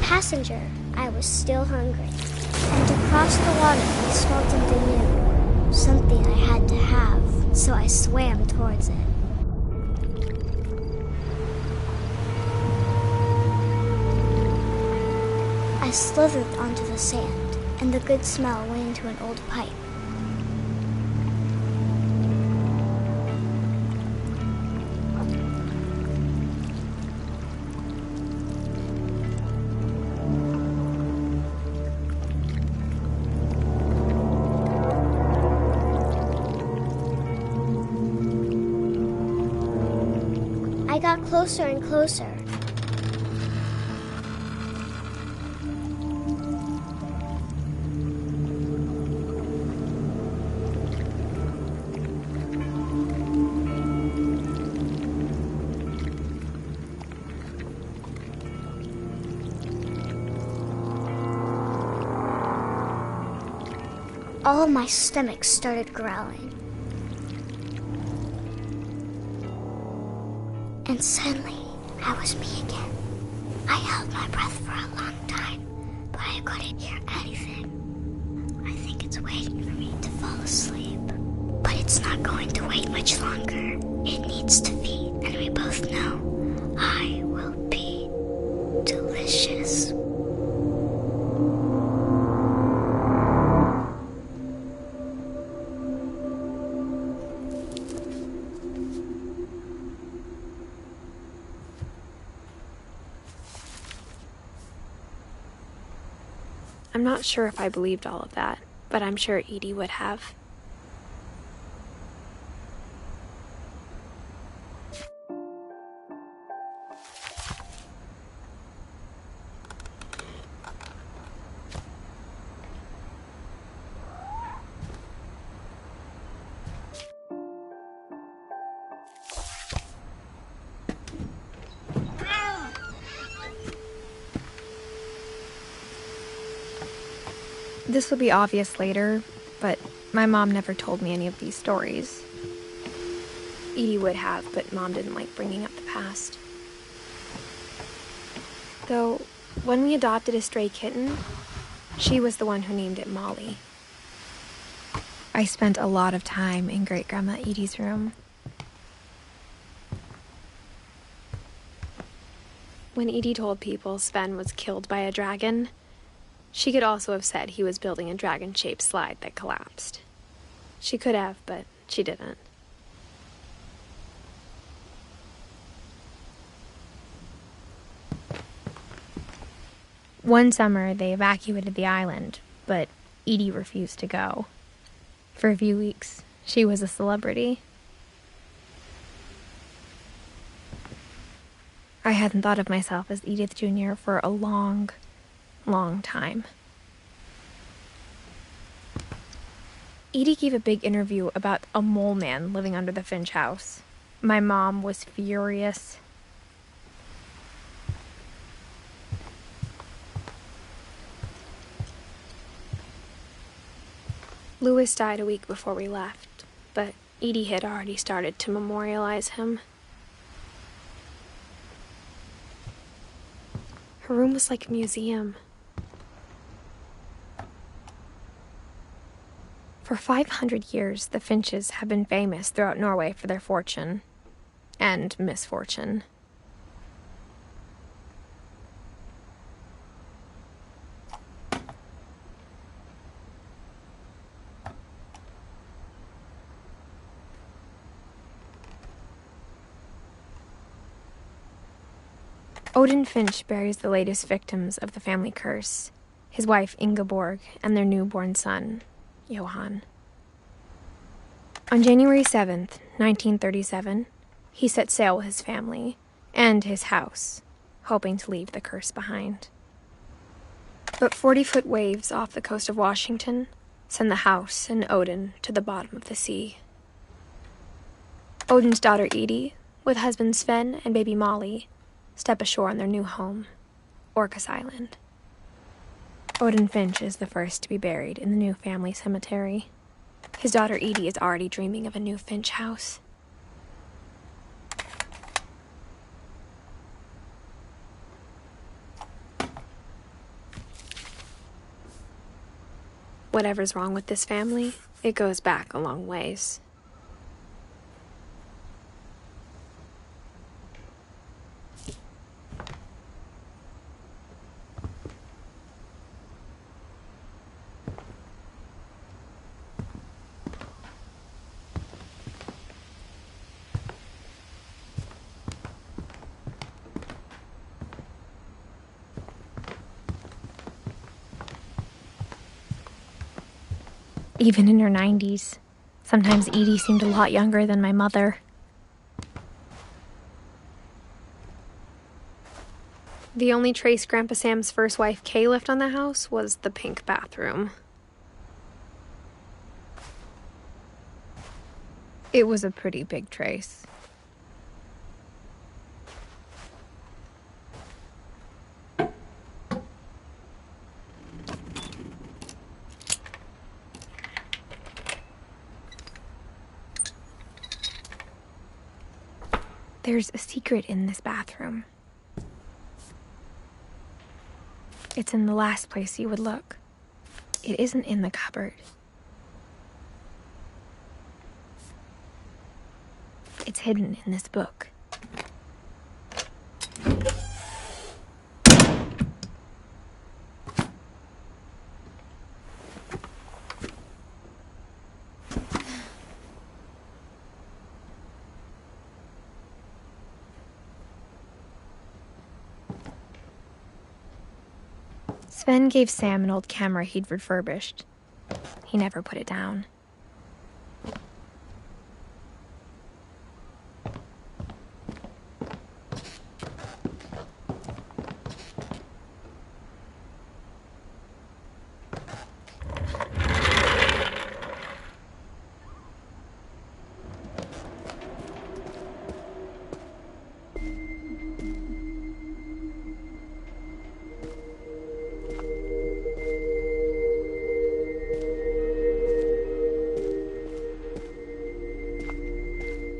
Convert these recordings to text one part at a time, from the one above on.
Passenger, I was still hungry, and to cross the water I smelled something new, something I had to have, so I swam towards it. I slithered onto the sand, and the good smell went into an old pipe. I got closer and closer. All of my stomach started growling. And suddenly, I was me again. I held my breath for a long time, but I couldn't hear anything. I think it's waiting for me to fall asleep. But it's not going to wait much longer. It needs to feed, and we both know I will be delicious. I'm not sure if I believed all of that, but I'm sure Edie would have. This will be obvious later, but my mom never told me any of these stories. Edie would have, but Mom didn't like bringing up the past. Though, When we adopted a stray kitten, she was the one who named it Molly. I spent a lot of time in Great-Grandma Edie's room. When Edie told people Sven was killed by a dragon, she could also have said he was building a dragon-shaped slide that collapsed. She could have, but she didn't. One summer, they evacuated the island, but Edie refused to go. For a few weeks, she was a celebrity. I hadn't thought of myself as Edith Jr. for a long, long time. Edie gave a big interview about a mole man living under the Finch house. My mom was furious. Louis died a week before we left, but Edie had already started to memorialize him. Her room was like a museum. For 500 years, the Finches have been famous throughout Norway for their fortune and misfortune. Odin Finch buries the latest victims of the family curse, his wife Ingeborg and their newborn son, Johan. On January 7th, 1937, he set sail with his family and his house, hoping to leave the curse behind. But 40-foot waves off the coast of Washington send the house and Odin to the bottom of the sea. Odin's daughter Edie, with husband Sven and baby Molly, step ashore on their new home, Orcas Island. Odin Finch is the first to be buried in the new family cemetery. His daughter Edie is already dreaming of a new Finch house. Whatever's wrong with this family, it goes back a long ways. Even in her 90s, sometimes Edie seemed a lot younger than my mother. The only trace Grandpa Sam's first wife, Kay, left on the house was the pink bathroom. It was a pretty big trace. There's a secret in this bathroom. It's in the last place you would look. It isn't in the cupboard. It's hidden in this book. Sven gave Sam an old camera he'd refurbished. He never put it down.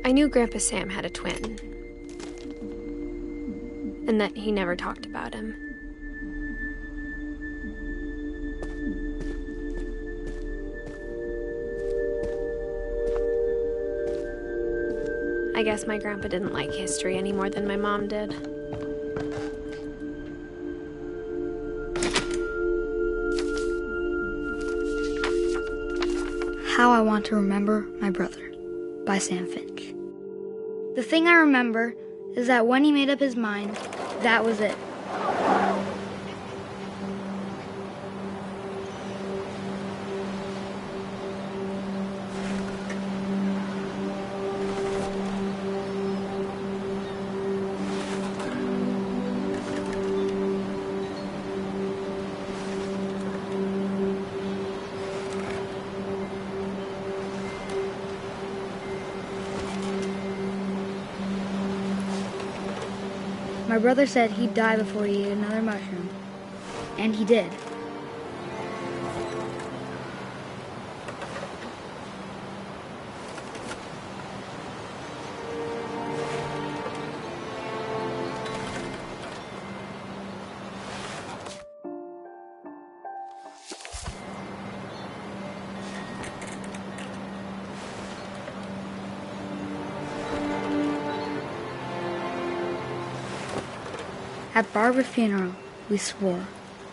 I knew Grandpa Sam had a twin, and that he never talked about him. I guess my grandpa didn't like history any more than my mom did. How I Want to Remember My Brother by Sam Finch. The thing I remember is that when he made up his mind, that was it. My brother said he'd die before he ate another mushroom. And he did. At Barbara's funeral, we swore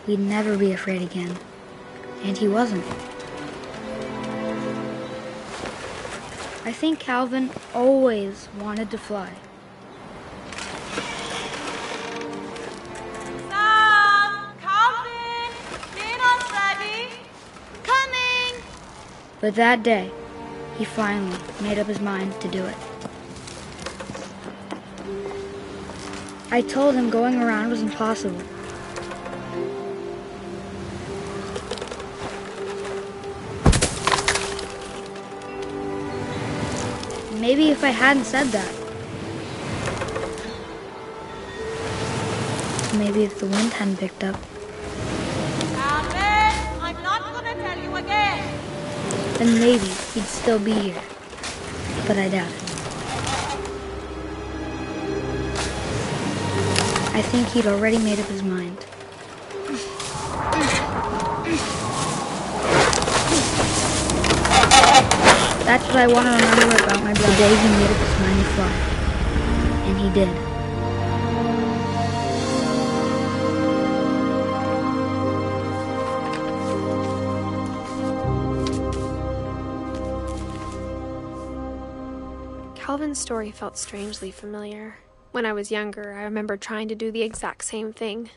we'd never be afraid again. And he wasn't. I think Calvin always wanted to fly. Sam! Calvin! Dinner's ready! Coming! But that day, he finally made up his mind to do it. I told him going around was impossible. Maybe if I hadn't said that. Maybe if the wind hadn't picked up. Calvin! I'm not gonna tell you again! Then maybe he'd still be here. But I doubt it. I think he'd already made up his mind. That's what I want to remember about my brother. The day he made up his mind to fly. And he did. Calvin's story felt strangely familiar. When I was younger, I remember trying to do the exact same thing.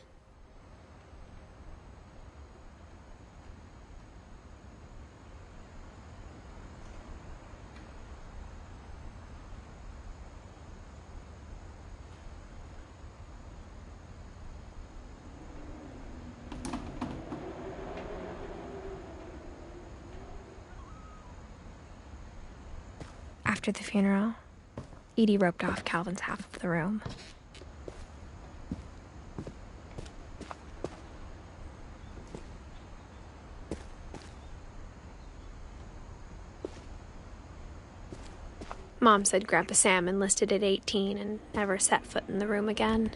After the funeral, Edie roped off Calvin's half of the room. Mom said Grandpa Sam enlisted at 18 and never set foot in the room again.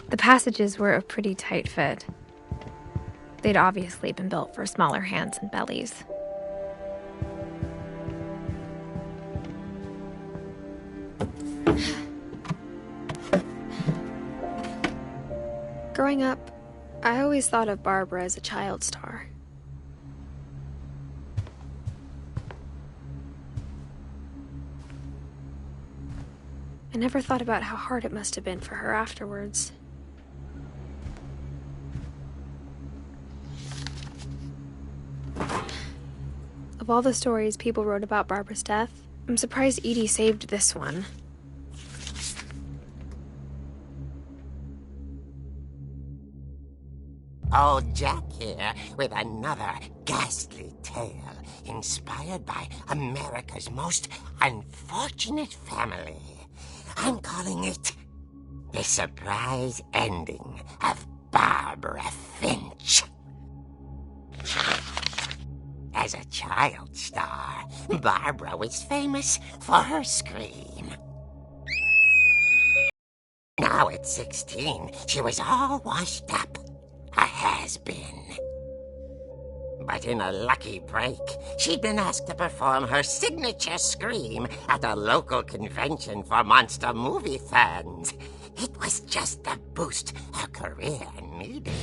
The passages were a pretty tight fit. They'd obviously been built for smaller hands and bellies. Growing up, I always thought of Barbara as a child star. I never thought about how hard it must have been for her afterwards. Of all the stories people wrote about Barbara's death, I'm surprised Edie saved this one. Old Jack here with another ghastly tale inspired by America's most unfortunate family. I'm calling it The Surprise Ending of Barbara Finch. As a child star, Barbara was famous for her scream. Now at 16, she was all washed up. A has-been. But in a lucky break, she'd been asked to perform her signature scream at a local convention for monster movie fans. It was just the boost her career needed.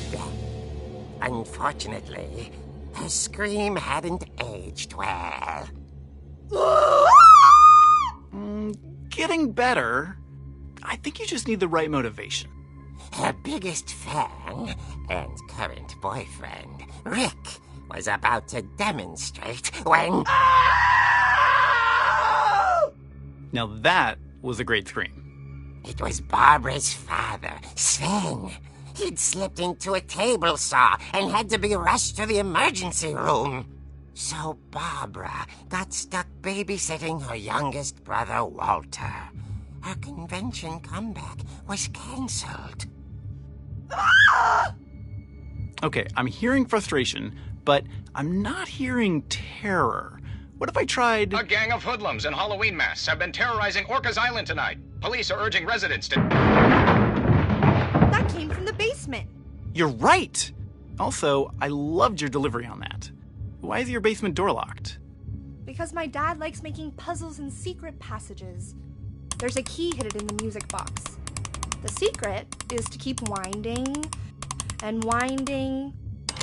Unfortunately, her scream hadn't aged well. Getting better. I think you just need the right motivation. Her biggest fan and current boyfriend, Rick, was about to demonstrate when... Now that was a great scream. It was Barbara's father, Sven. He'd slipped into a table saw and had to be rushed to the emergency room. So Barbara got stuck babysitting her youngest brother, Walter. Her convention comeback was cancelled. Okay, I'm hearing frustration, but I'm not hearing terror. What if I tried... A gang of hoodlums in Halloween masks have been terrorizing Orcas Island tonight. Police are urging residents to... That came from the basement. You're right! Also, I loved your delivery on that. Why is your basement door locked? Because my dad likes making puzzles and secret passages. There's a key hidden in the music box. The secret is to keep winding and winding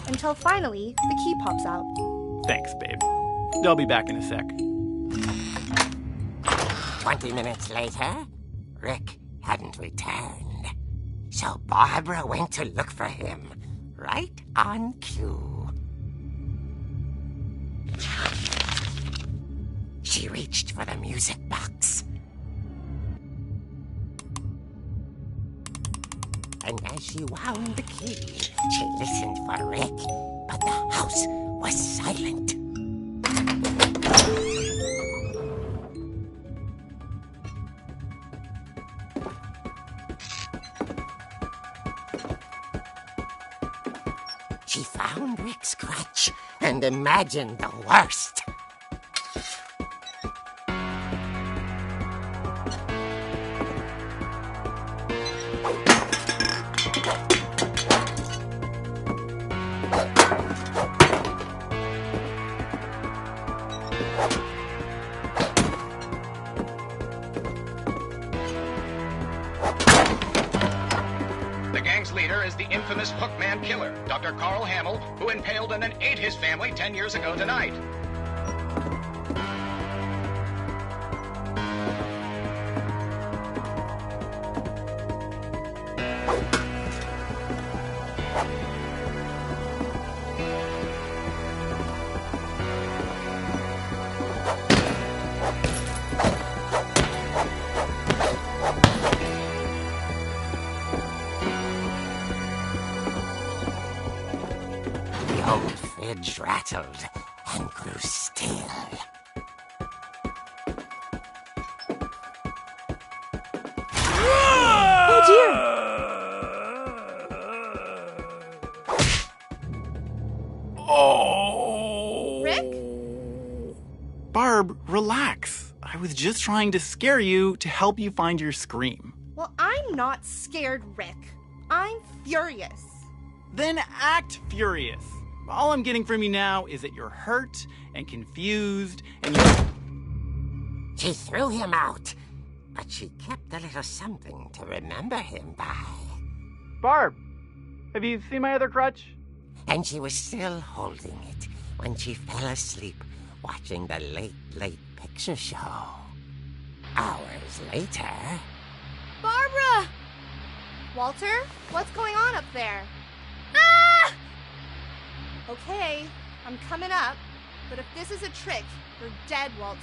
until finally the key pops out. Thanks, babe. I'll be back in a sec. 20 minutes later, Rick hadn't returned. So Barbara went to look for him, right on cue. She reached for the music box. And as she wound the key, she listened for Rick, but the house was silent. She found Rick's crutch and imagined the worst. The gang's leader is the infamous Hookman killer, Dr. Carl Hamill, who impaled and then ate his family 10 years ago tonight. The old fridge rattled and grew still. Oh dear! Oh! Rick? Barb, relax. I was just trying to scare you to help you find your scream. Well, I'm not scared, Rick. I'm furious. Then act furious. All I'm getting from you now is that you're hurt and confused and you... She threw him out, but she kept a little something to remember him by. Barb, have you seen my other crutch? And she was still holding it when she fell asleep watching the late picture show. Hours later... Barbara! Walter, what's going on up there? Ah! Okay, I'm coming up, but if this is a trick, you're dead, Walter.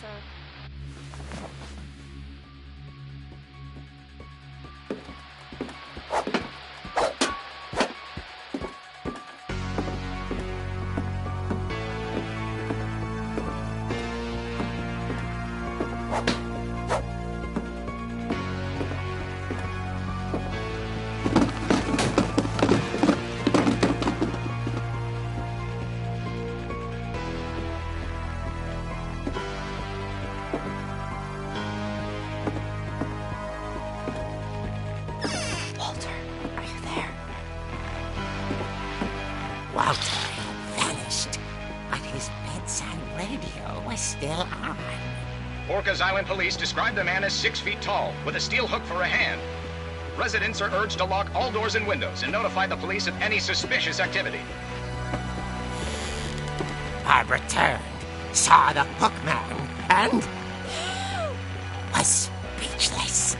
Orcas Island police describe the man as 6 feet tall, with a steel hook for a hand. Residents are urged to lock all doors and windows and notify the police of any suspicious activity. Barbara turned, saw the hookman, and was speechless.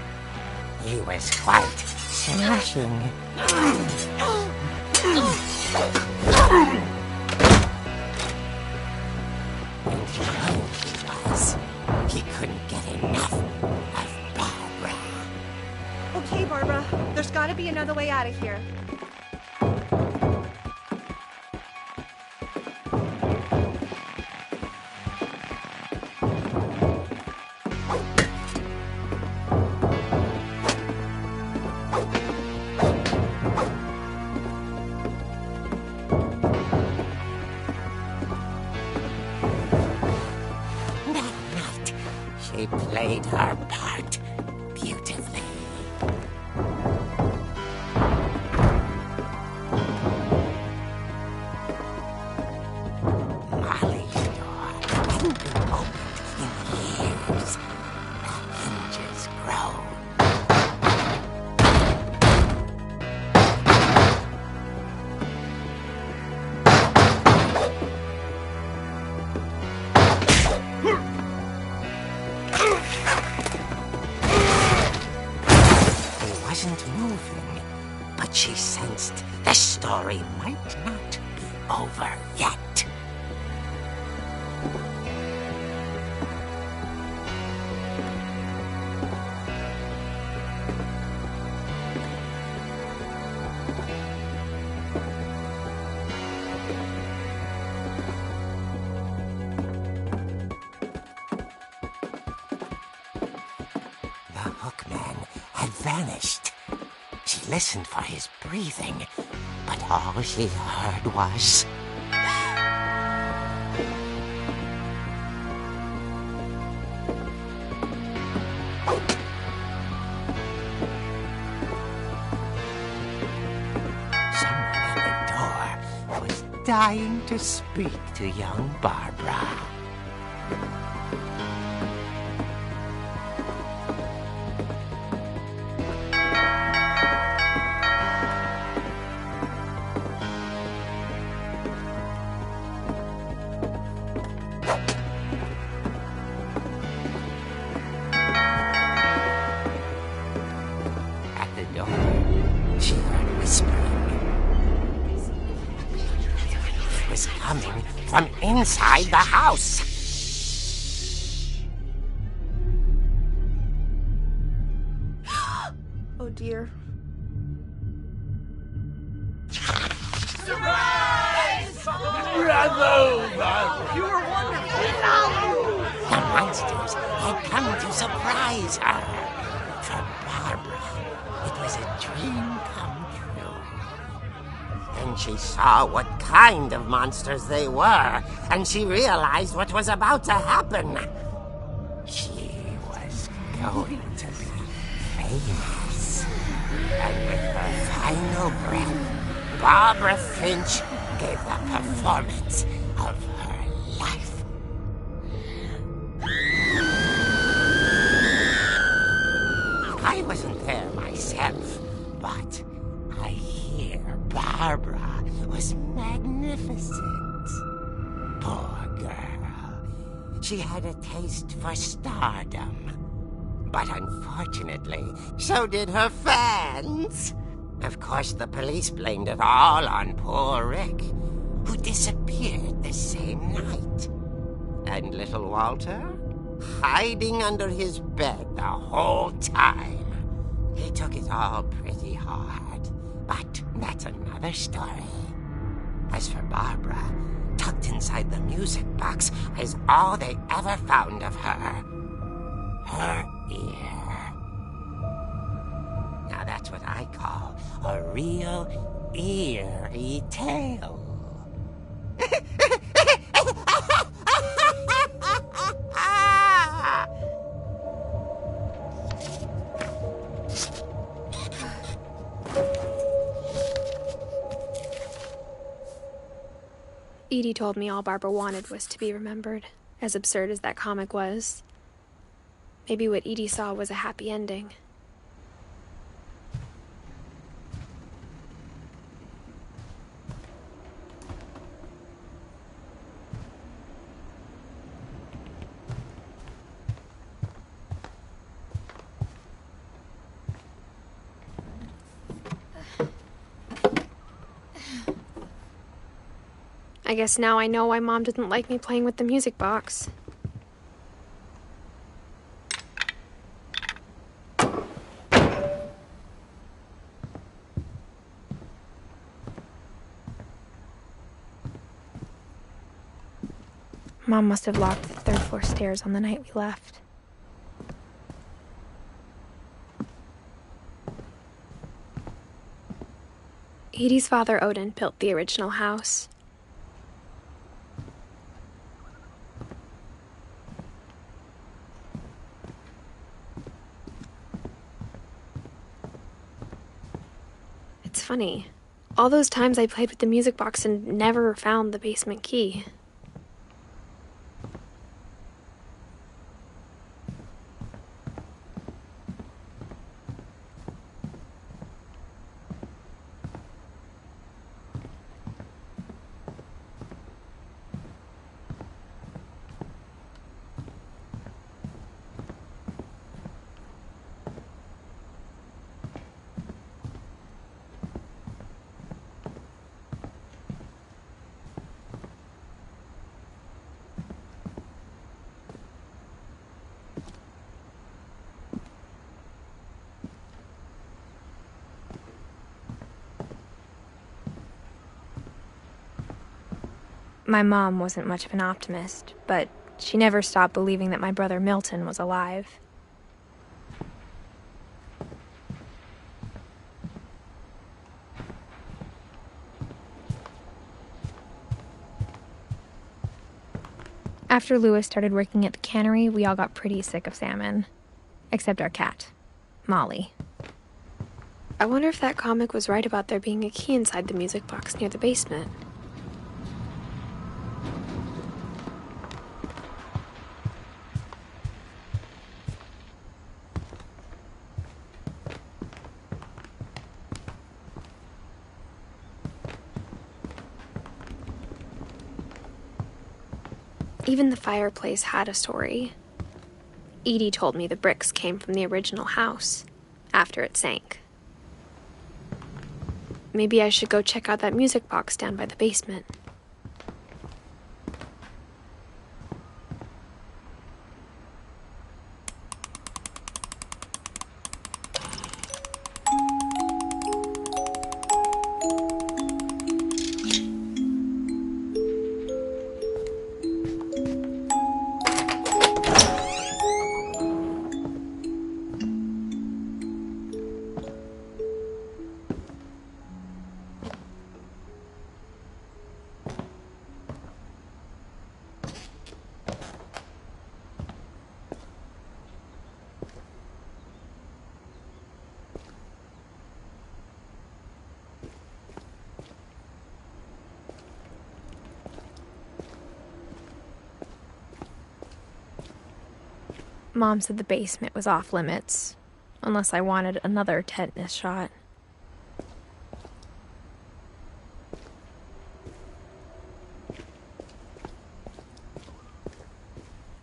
He was quite smashing. And he knew he was. He couldn't get enough of Barbara. Okay, Barbara. There's gotta be another way out of here. She played her part beautifully. Molly's door hadn't been opened in years. The hinges groaned. Wasn't moving, but she sensed the story might not be over yet. The hookman had vanished. She listened for his breathing, but all she heard was... someone at the door was dying to speak to young Barbara. She heard whispering. It was coming from inside the house. Oh dear. Surprise! Bravo, Barbara! You were wonderful. The monsters had come to surprise her. For Barbara, it was a dream come true. Then she saw what kind of monsters they were, and she realized what was about to happen. She was going to be famous. And with her final breath, Barbara Finch gave the performance of her life. I wasn't there myself, but I hear Barbara was magnificent. Poor girl. She had a taste for stardom. But unfortunately, so did her fans. Of course, the police blamed it all on poor Rick, who disappeared the same night. And little Walter? Hiding under his bed the whole time. He took it all pretty hard, but that's another story. As for Barbara, tucked inside the music box is all they ever found of her. Her ear. Now that's what I call a real eerie tale. Edie told me all Barbara wanted was to be remembered, as absurd as that comic was. Maybe what Edie saw was a happy ending. I guess now I know why Mom didn't like me playing with the music box. Mom must have locked the third floor stairs on the night we left. Edie's father, Odin, built the original house. It's funny. All those times I played with the music box and never found the basement key. My mom wasn't much of an optimist, but she never stopped believing that my brother Milton was alive. After Louis started working at the cannery, we all got pretty sick of salmon. Except our cat, Molly. I wonder if that comic was right about there being a key inside the music box near the basement. Even the fireplace had a story. Edie told me the bricks came from the original house, after it sank. Maybe I should go check out that music box down by the basement. Mom said the basement was off limits, unless I wanted another tetanus shot.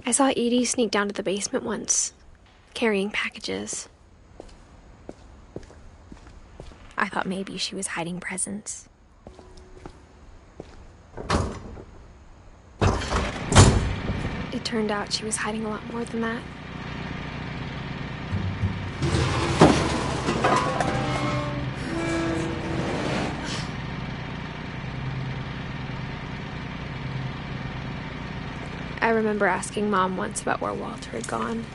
I saw Edie sneak down to the basement once, carrying packages. I thought maybe she was hiding presents. It turned out she was hiding a lot more than that. I remember asking Mom once about where Walter had gone.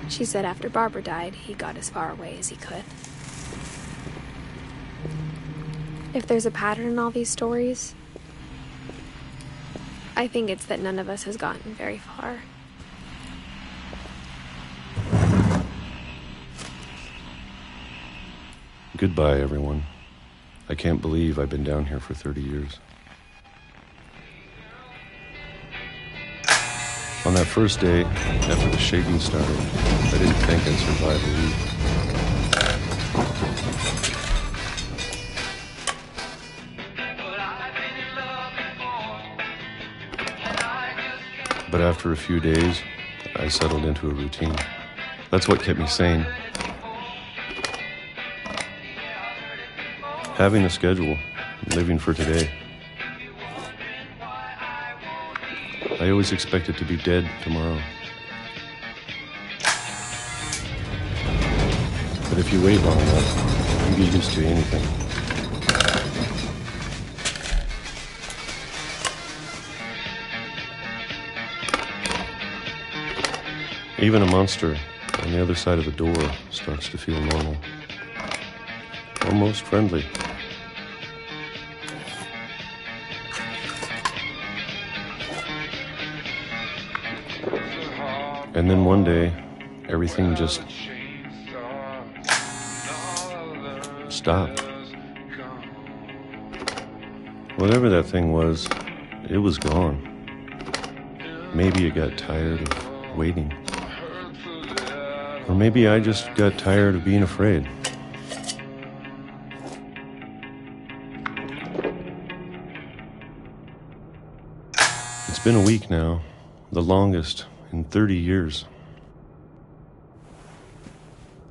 She said after Barbara died, he got as far away as he could. If there's a pattern in all these stories, I think it's that none of us has gotten very far. Goodbye, everyone. I can't believe I've been down here for 30 years. On that first day, after the shaking started, I didn't think I'd survive a week. But after a few days, I settled into a routine. That's what kept me sane. Having a schedule, living for today. I always expected to be dead tomorrow. But if you wait long enough, you get used to anything. Even a monster on the other side of the door starts to feel normal. Almost friendly. And then one day, everything just stopped. Whatever that thing was, it was gone. Maybe it got tired of waiting. Or maybe I just got tired of being afraid. It's been a week now, the longest in 30 years.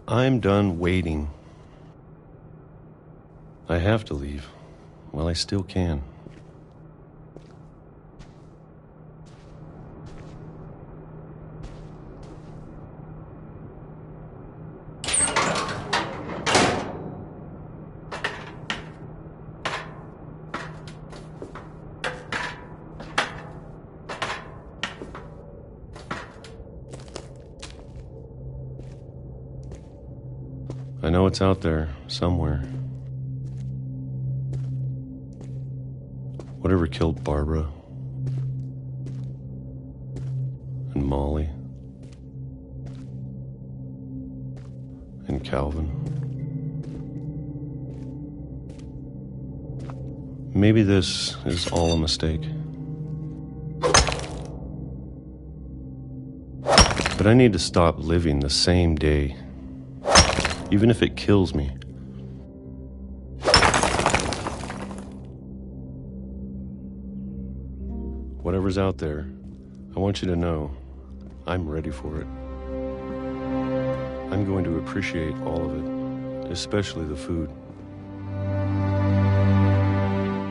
I'm done waiting. I have to leave while I still can. I know it's out there, somewhere. Whatever killed Barbara and Molly and Calvin. Maybe this is all a mistake. But I need to stop living the same day. Even if it kills me. Whatever's out there, I want you to know I'm ready for it. I'm going to appreciate all of it, especially the food.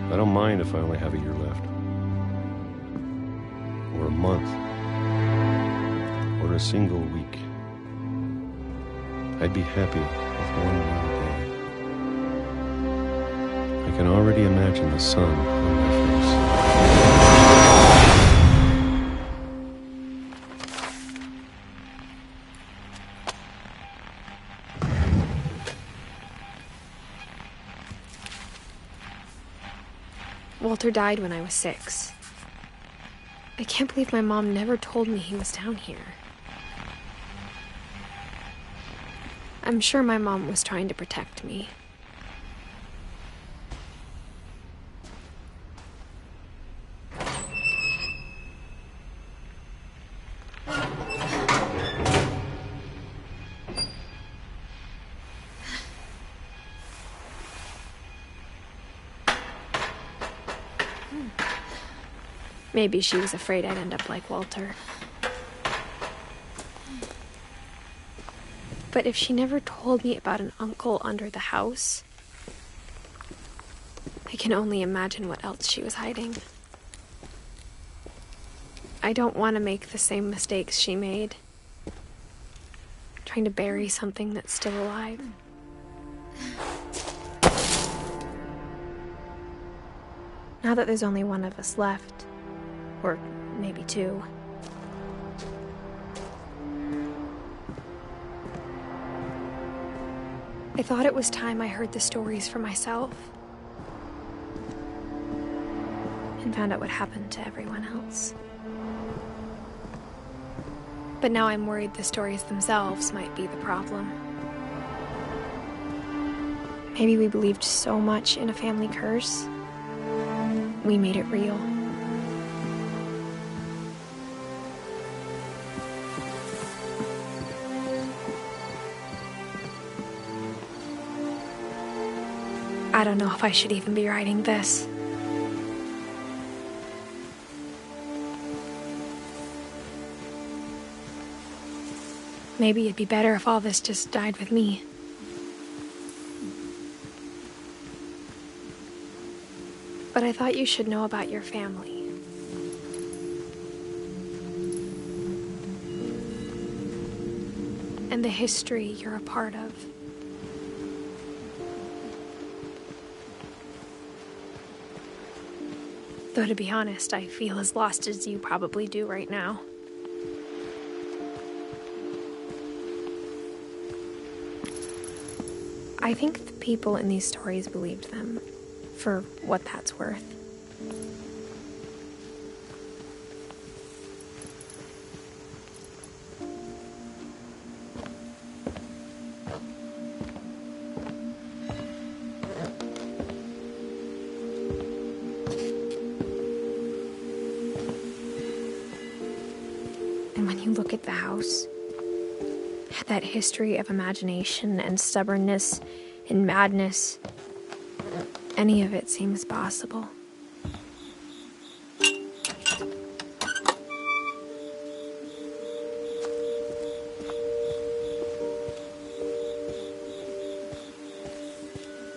I don't mind if I only have a year left, or a month, or a single week. I'd be happy with one more day. I can already imagine the sun on my face. Walter died when I was 6. I can't believe my mom never told me he was down here. I'm sure my mom was trying to protect me. Maybe she was afraid I'd end up like Walter. But if she never told me about an uncle under the house, I can only imagine what else she was hiding. I don't want to make the same mistakes she made, trying to bury something that's still alive. Now that there's only one of us left, or maybe two, I thought it was time I heard the stories for myself and found out what happened to everyone else. But now I'm worried the stories themselves might be the problem. Maybe we believed so much in a family curse, we made it real. I don't know if I should even be writing this. Maybe it'd be better if all this just died with me. But I thought you should know about your family. And the history you're a part of. Though to be honest, I feel as lost as you probably do right now. I think the people in these stories believed them, for what that's worth. And when you look at the house, that history of imagination and stubbornness and madness, any of it seems possible.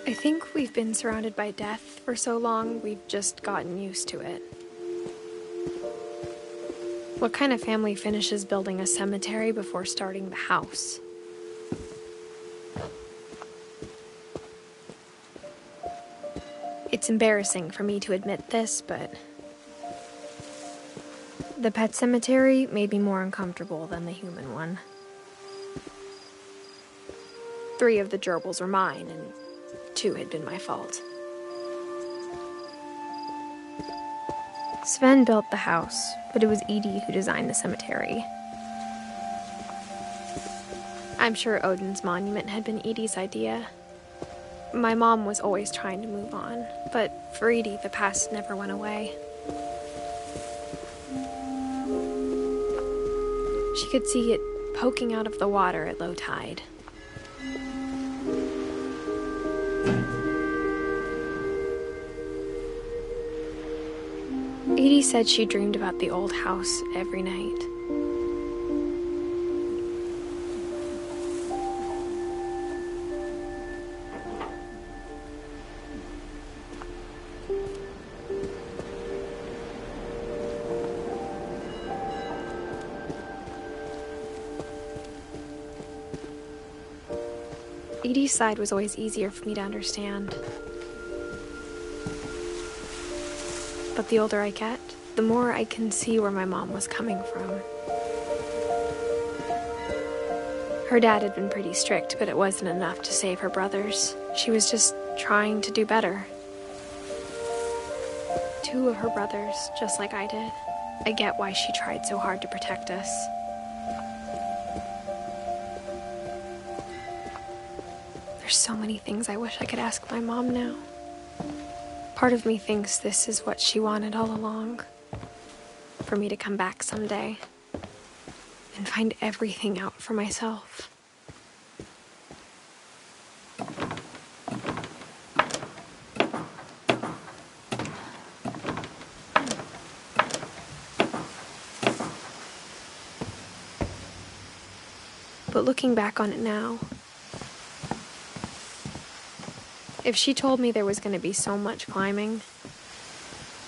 I think we've been surrounded by death for so long, we've just gotten used to it. What kind of family finishes building a cemetery before starting the house? It's embarrassing for me to admit this, but the pet cemetery made me more uncomfortable than the human one. 3 of the gerbils were mine, and 2 had been my fault. Sven built the house, but it was Edie who designed the cemetery. I'm sure Odin's monument had been Edie's idea. My mom was always trying to move on, but for Edie, the past never went away. She could see it poking out of the water at low tide. Edie said she dreamed about the old house every night. Edie's side was always easier for me to understand. But the older I get, the more I can see where my mom was coming from. Her dad had been pretty strict, but it wasn't enough to save her brothers. She was just trying to do better. 2 of her brothers, just like I did. I get why she tried so hard to protect us. There's so many things I wish I could ask my mom now. Part of me thinks this is what she wanted all along. For me to come back someday and find everything out for myself. But looking back on it now, if she told me there was going to be so much climbing,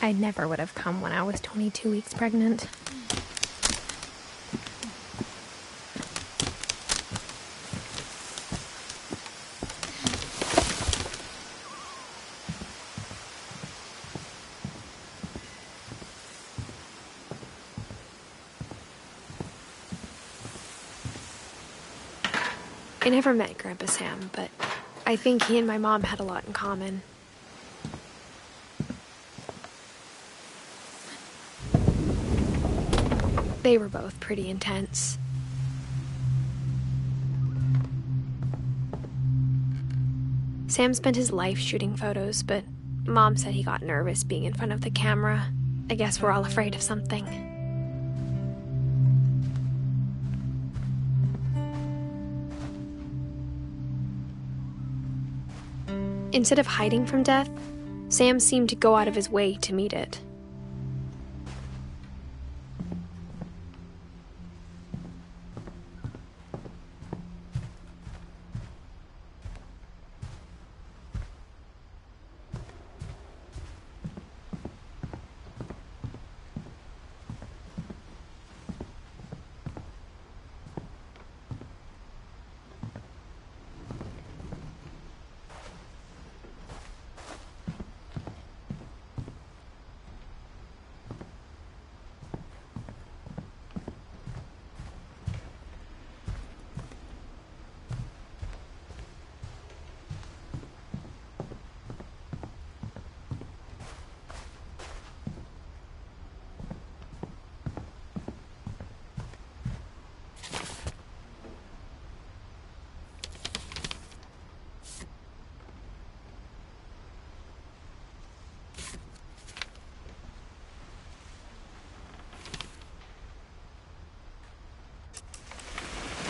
I never would have come when I was 22 weeks pregnant. I never met Grandpa Sam, but I think he and my mom had a lot in common. They were both pretty intense. Sam spent his life shooting photos, but Mom said he got nervous being in front of the camera. I guess we're all afraid of something. Instead of hiding from death, Sam seemed to go out of his way to meet it.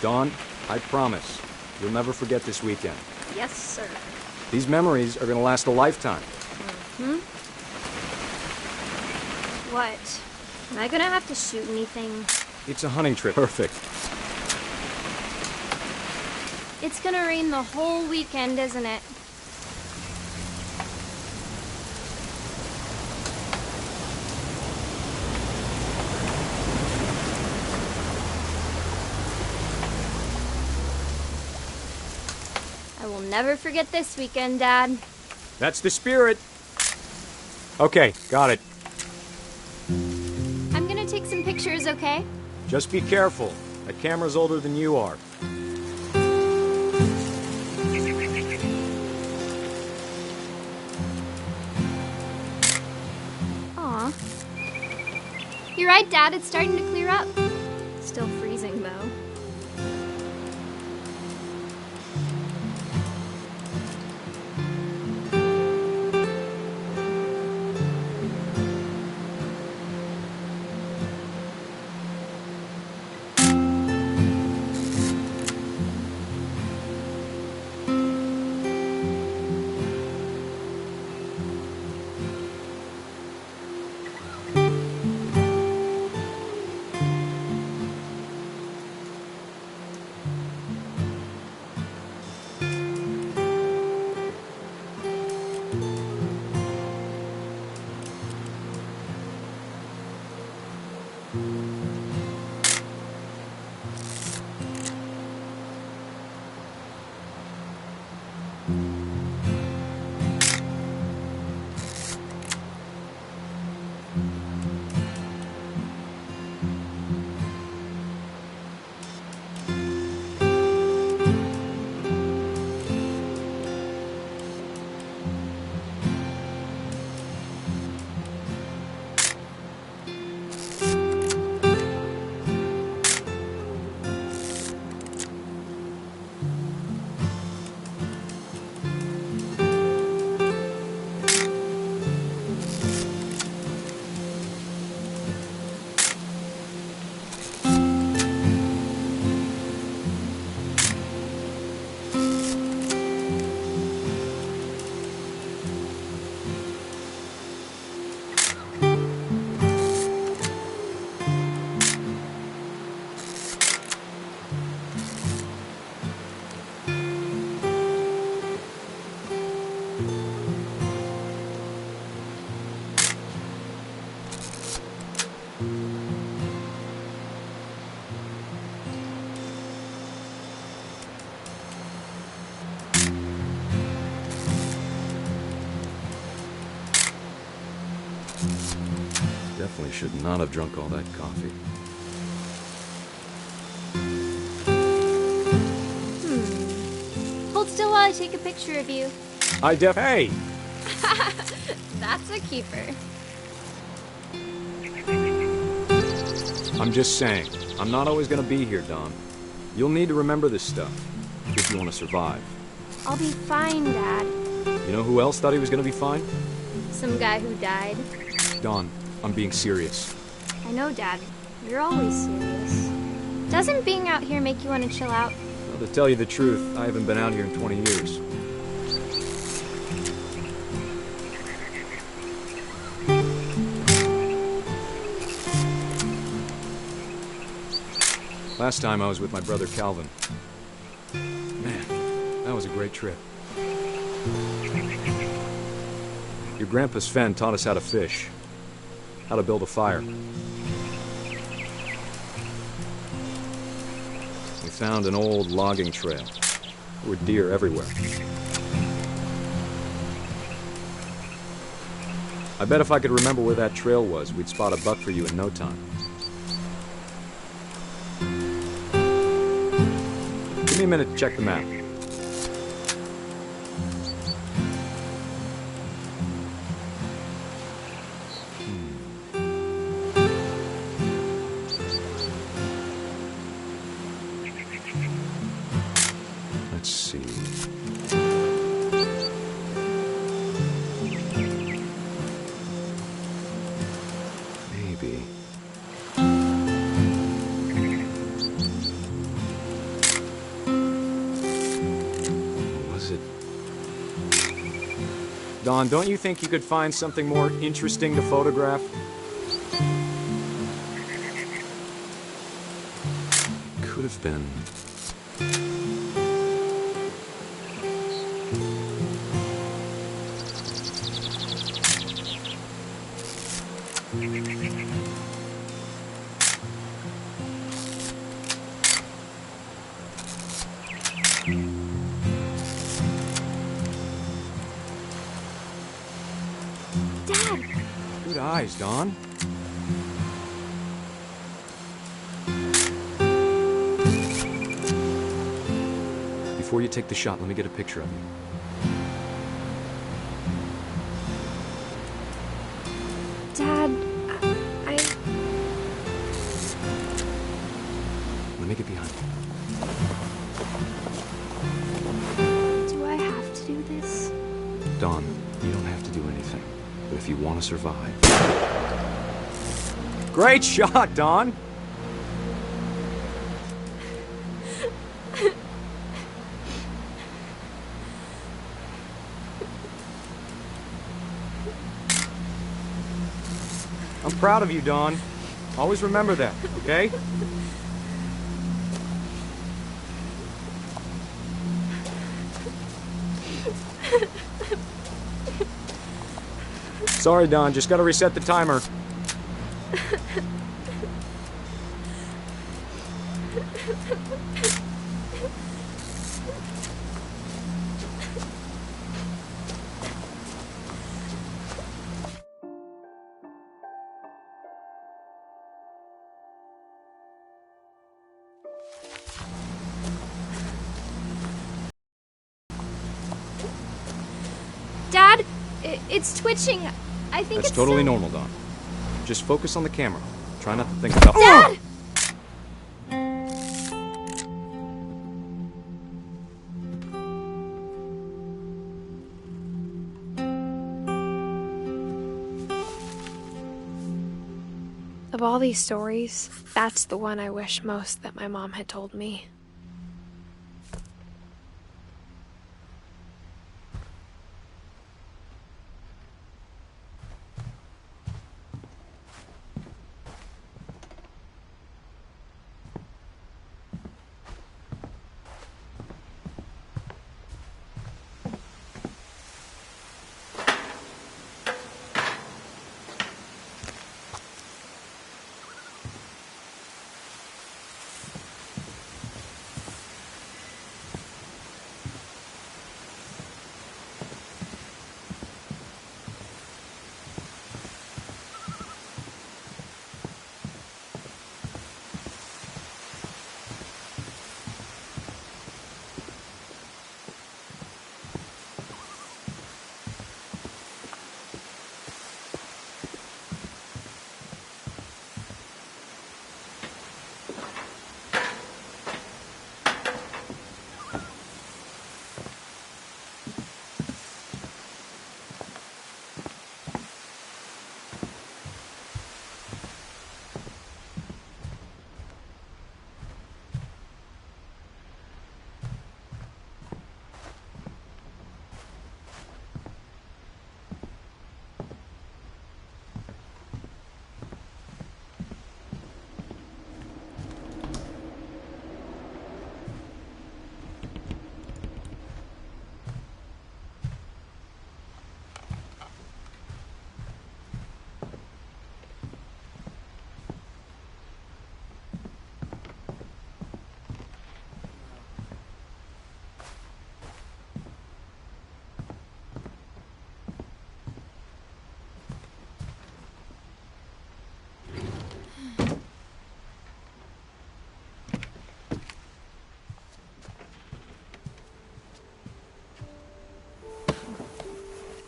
Dawn, I promise, you'll never forget this weekend. Yes, sir. These memories are gonna last a lifetime. What? Am I gonna have to shoot anything? It's a hunting trip. Perfect. It's gonna rain the whole weekend, isn't it? I will never forget this weekend, Dad. That's the spirit. Okay, got it. I'm gonna take some pictures, okay? Just be careful. That camera's older than you are. Aw. You're right, Dad. It's starting to clear up. Still freezing, though. Definitely should not have drunk all that coffee. Hold still while I take a picture of you. Hey! That's a keeper. I'm just saying, I'm not always gonna be here, Dawn. You'll need to remember this stuff, if you want to survive. I'll be fine, Dad. You know who else thought he was gonna be fine? Some guy who died. Dawn, I'm being serious. I know, Dad. You're always serious. Doesn't being out here make you want to chill out? Well, to tell you the truth, I haven't been out here in 20 years. Last time I was with my brother Calvin. Man, that was a great trip. Your grandpa Sven taught us how to fish, how to build a fire. We found an old logging trail. There were deer everywhere. I bet if I could remember where that trail was, we'd spot a buck for you in no time. Give me a minute to check the map. Let's see. Maybe. What was it? Don, don't you think you could find something more interesting to photograph? Could have been. Dad! Good eyes, Don. Before you take the shot, let me get a picture of you. Dad, Let me get behind you. do I have to do this? Don, you don't have to do anything. But if you want to survive... Great shot, Don! I'm proud of you, Don. Always remember that, okay? Sorry, Don. Just gotta reset the timer. Dad, it's twitching. I think That's it's totally so... normal, Don. Just focus on the camera. Try not to think about... Dad! Of all these stories, that's the one I wish most that my mom had told me.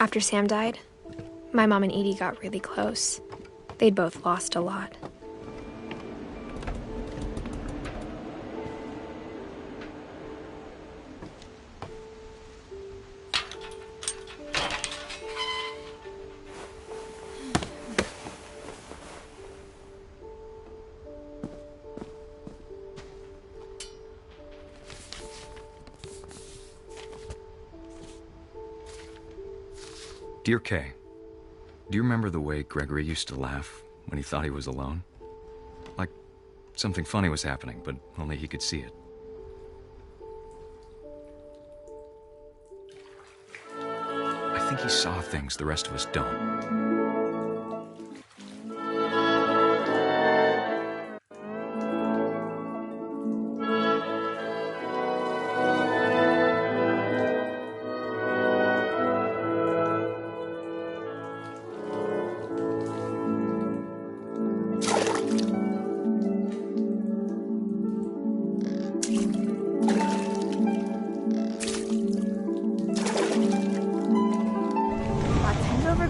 After Sam died, my mom and Edie got really close. They'd both lost a lot. Dear Kay, do you remember the way Gregory used to laugh when he thought he was alone? Like something funny was happening, but only he could see it. I think he saw things the rest of us don't.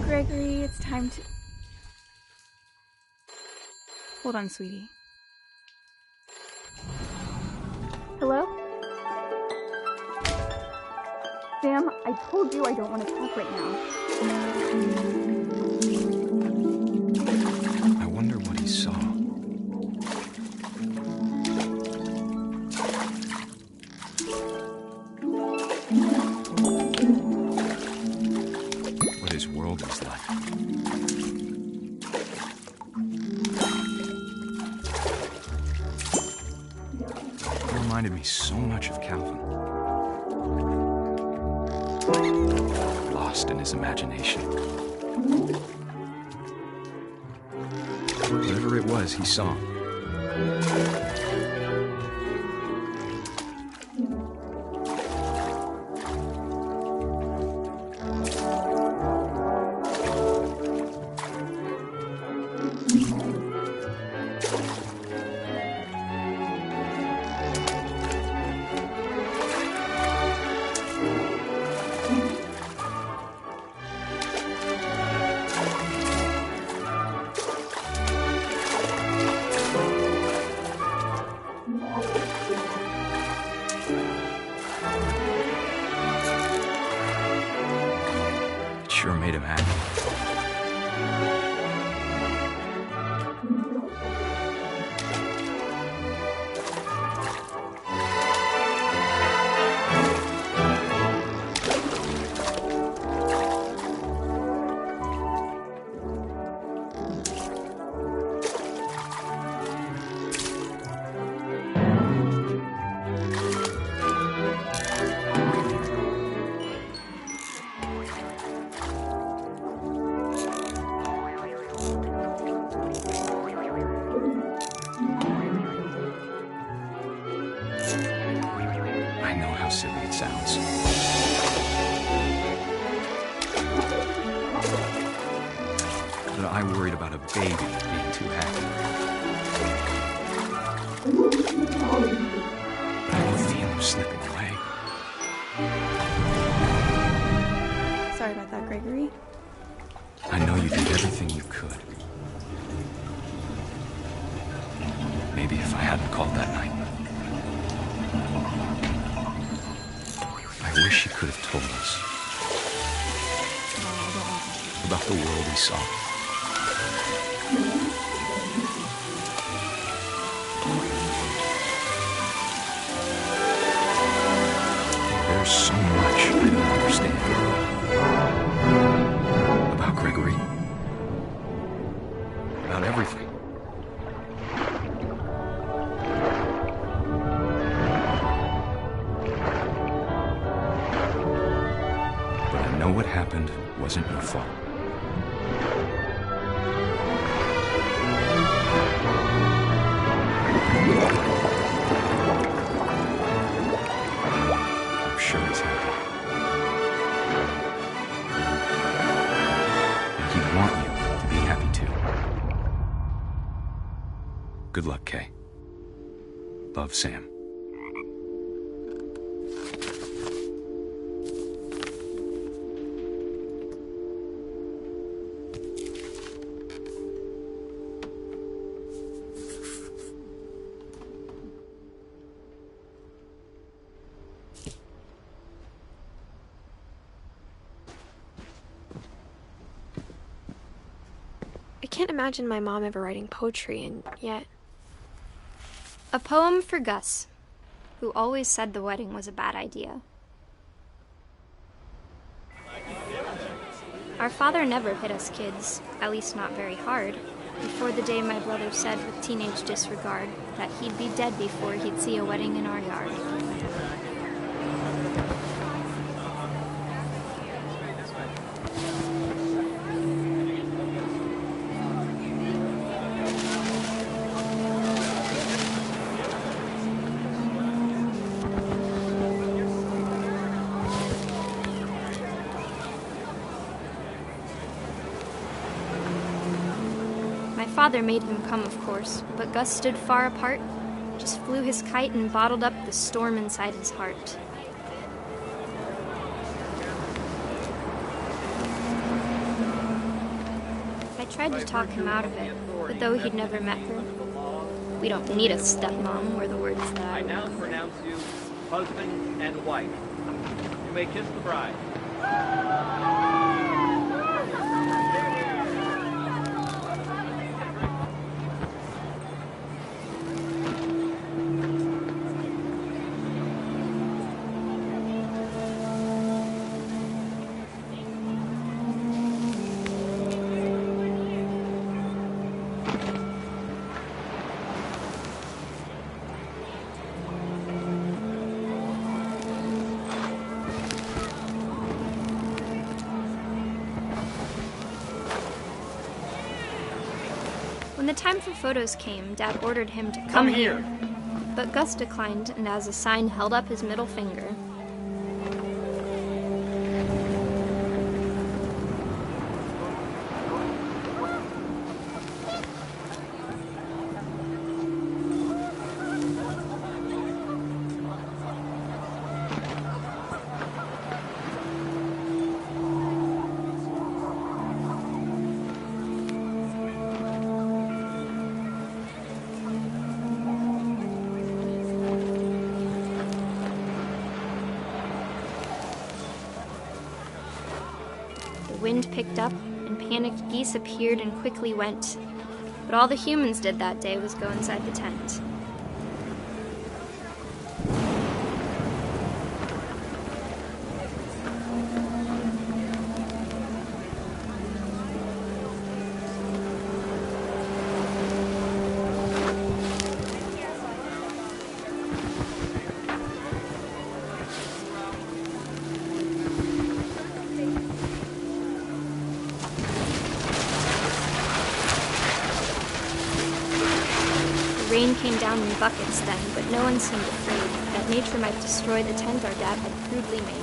Gregory, it's time to... Hold on, sweetie. Hello? Sam, I told you I don't want to talk right now. I wonder what he saw. What his world is like. It reminded me so much of Calvin. Lost in his imagination. Whatever it was he saw. Sure made him happy. I know how silly it sounds. But I worried about a baby being too happy. But I can feel him slipping away. Sorry about that, Gregory. I know you did everything you could. Maybe if I hadn't called that night. I wish he could have told us about the world he saw. There's so much I don't understand about Gregory, about everything. What happened wasn't your fault. I'm sure he's happy. And he'd want you to be happy too. Good luck, Kay. Love, Sam. can't imagine my mom ever writing poetry, and yet... A poem for Gus, who always said the wedding was a bad idea. Our father never hit us kids, at least not very hard, before the day my brother said with teenage disregard that he'd be dead before he'd see a wedding in our yard. My father made him come, of course, but Gus stood far apart, just flew his kite and bottled up the storm inside his heart. I tried to talk him out of it, but though he'd never met her, we don't need a stepmom were the words that I now pronounce you husband and wife. You may kiss the bride. When the time for photos came, Dad ordered him to come here. But Gus declined, and as a sign held up his middle finger. The wind picked up, and panicked geese appeared and quickly went. But all the humans did that day was go inside the tent. Rain came down in buckets then, but no one seemed afraid that nature might destroy the tent our dad had crudely made.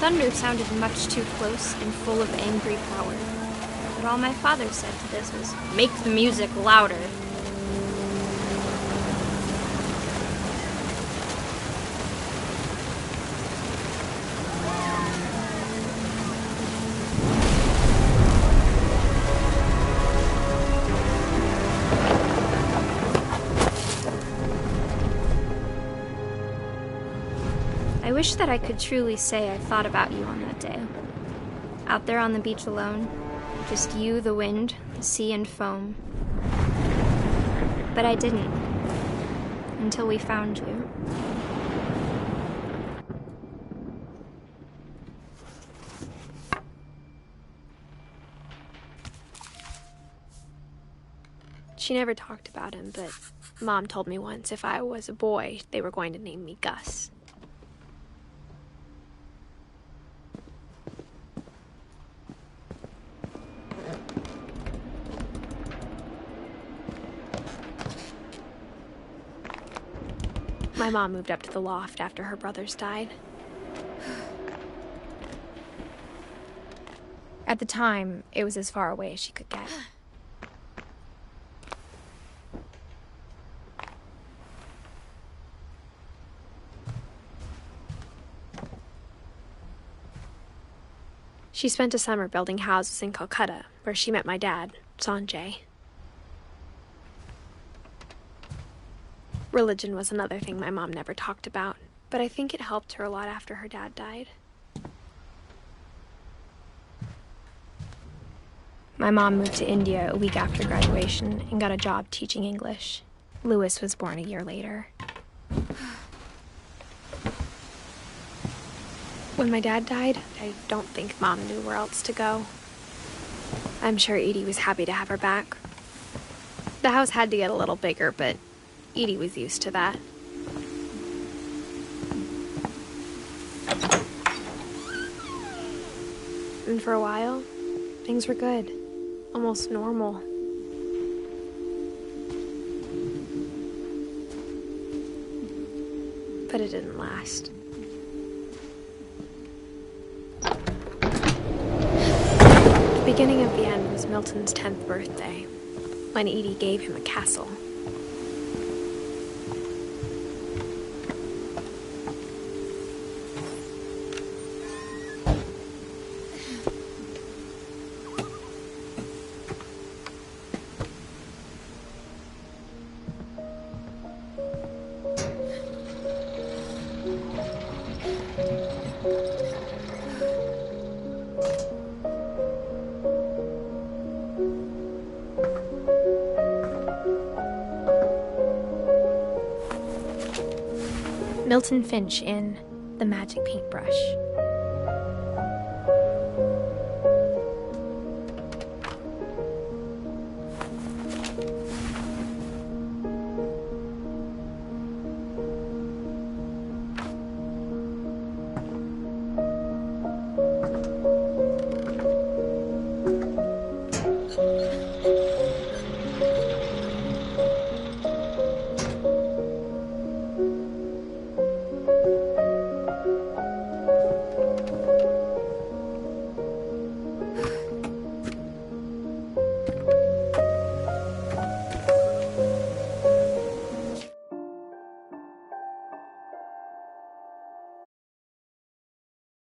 Thunder sounded much too close and full of angry power. But all my father said to this was, "Make the music louder." I wish that I could truly say I thought about you on that day. Out there on the beach alone, just you, the wind, the sea, and foam. But I didn't, until we found you. She never talked about him, but Mom told me once if I was a boy, they were going to name me Gus. My mom moved up to the loft after her brothers died. At the time, it was as far away as she could get. She spent a summer building houses in Calcutta, where she met my dad, Sanjay. Religion was another thing my mom never talked about, but I think it helped her a lot after her dad died. My mom moved to India a week after graduation and got a job teaching English. Louis was born a year later. When my dad died, I don't think Mom knew where else to go. I'm sure Edie was happy to have her back. The house had to get a little bigger, but Edie was used to that. And for a while, things were good. Almost normal. But it didn't last. The beginning of the end was Milton's 10th birthday, when Edie gave him a castle. Milton Finch in The Magic Paintbrush.